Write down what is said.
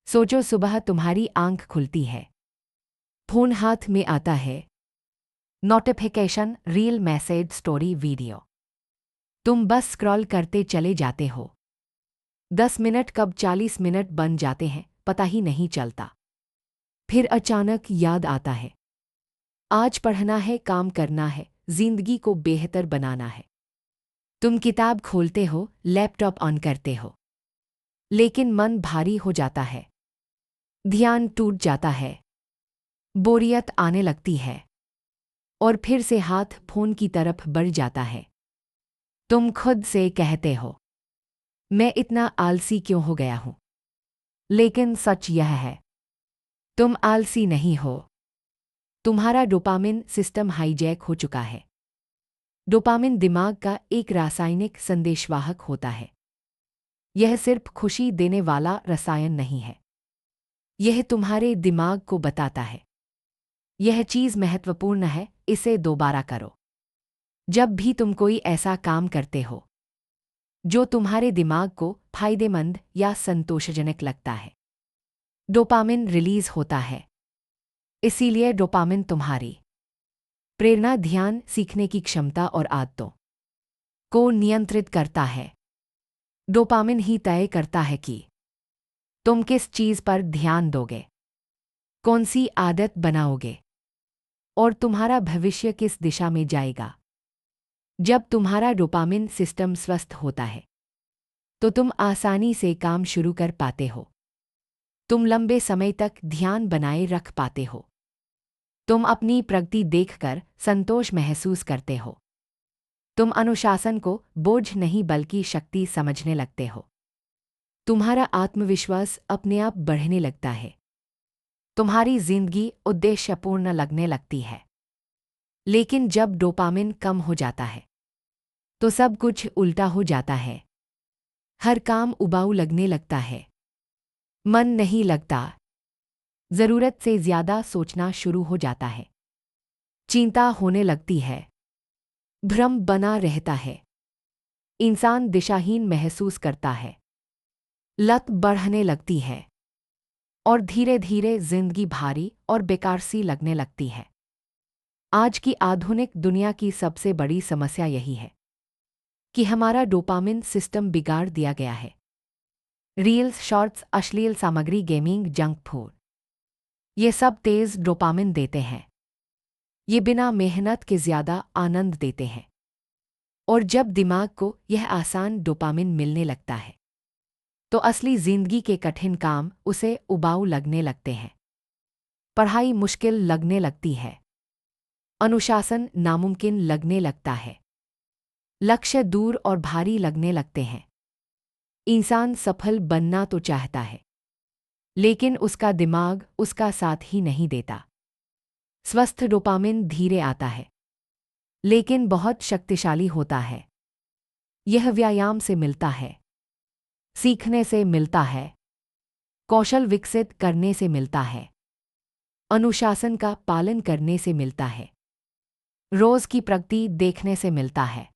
सोचो सुबह तुम्हारी आंख खुलती है, फोन हाथ में आता है, notification, reel, message, story, video. तुम बस स्क्रॉल करते चले जाते हो। 10 मिनट कब 40 मिनट बन जाते हैं पता ही नहीं चलता। फिर अचानक याद आता है, आज पढ़ना है, काम करना है, जिंदगी को बेहतर बनाना है। तुम किताब खोलते हो, लैपटॉप ऑन करते हो, लेकिन मन भारी हो जाता है, ध्यान टूट जाता है, बोरियत आने लगती है और फिर से हाथ फोन की तरफ बढ़ जाता है। तुम खुद से कहते हो, मैं इतना आलसी क्यों हो गया हूं? लेकिन सच यह है, तुम आलसी नहीं हो, तुम्हारा डोपामिन सिस्टम हाईजैक हो चुका है। डोपामिन दिमाग का एक रासायनिक संदेशवाहक होता है। यह सिर्फ खुशी देने वाला रसायन नहीं है, यह तुम्हारे दिमाग को बताता है, यह चीज़ महत्वपूर्ण है, इसे दोबारा करो। जब भी तुम कोई ऐसा काम करते हो जो तुम्हारे दिमाग को फायदेमंद या संतोषजनक लगता है, डोपामिन रिलीज होता है। इसीलिए डोपामिन तुम्हारी प्रेरणा, ध्यान, सीखने की क्षमता और आदतों को नियंत्रित करता है। डोपामिन ही तय करता है कि तुम किस चीज़ पर ध्यान दोगे, कौन सी आदत बनाओगे और तुम्हारा भविष्य किस दिशा में जाएगा। जब तुम्हारा डोपामिन सिस्टम स्वस्थ होता है तो तुम आसानी से काम शुरू कर पाते हो, तुम लंबे समय तक ध्यान बनाए रख पाते हो, तुम अपनी प्रगति देखकर संतोष महसूस करते हो, तुम अनुशासन को बोझ नहीं बल्कि शक्ति समझने लगते हो, तुम्हारा आत्मविश्वास अपने आप बढ़ने लगता है, तुम्हारी जिंदगी उद्देश्यपूर्ण लगने लगती है। लेकिन जब डोपामिन कम हो जाता है तो सब कुछ उल्टा हो जाता है। हर काम उबाऊ लगने लगता है, मन नहीं लगता, जरूरत से ज्यादा सोचना शुरू हो जाता है, चिंता होने लगती है, भ्रम बना रहता है, इंसान दिशाहीन महसूस करता है, लत बढ़ने लगती है और धीरे धीरे जिंदगी भारी और बेकार सी लगने लगती है। आज की आधुनिक दुनिया की सबसे बड़ी समस्या यही है कि हमारा डोपामिन सिस्टम बिगाड़ दिया गया है। रील्स, शॉर्ट्स, अश्लील सामग्री, गेमिंग, जंक फूड, ये सब तेज डोपामिन देते हैं। ये बिना मेहनत के ज्यादा आनंद देते हैं और जब दिमाग को यह आसान डोपामिन मिलने लगता है तो असली जिंदगी के कठिन काम उसे उबाऊ लगने लगते हैं। पढ़ाई मुश्किल लगने लगती है, अनुशासन नामुमकिन लगने लगता है, लक्ष्य दूर और भारी लगने लगते हैं। इंसान सफल बनना तो चाहता है, लेकिन उसका दिमाग उसका साथ ही नहीं देता। स्वस्थ डोपामिन धीरे आता है, लेकिन बहुत शक्तिशाली होता है। यह व्यायाम से मिलता है, सीखने से मिलता है, कौशल विकसित करने से मिलता है, अनुशासन का पालन करने से मिलता है, रोज की प्रगति देखने से मिलता है।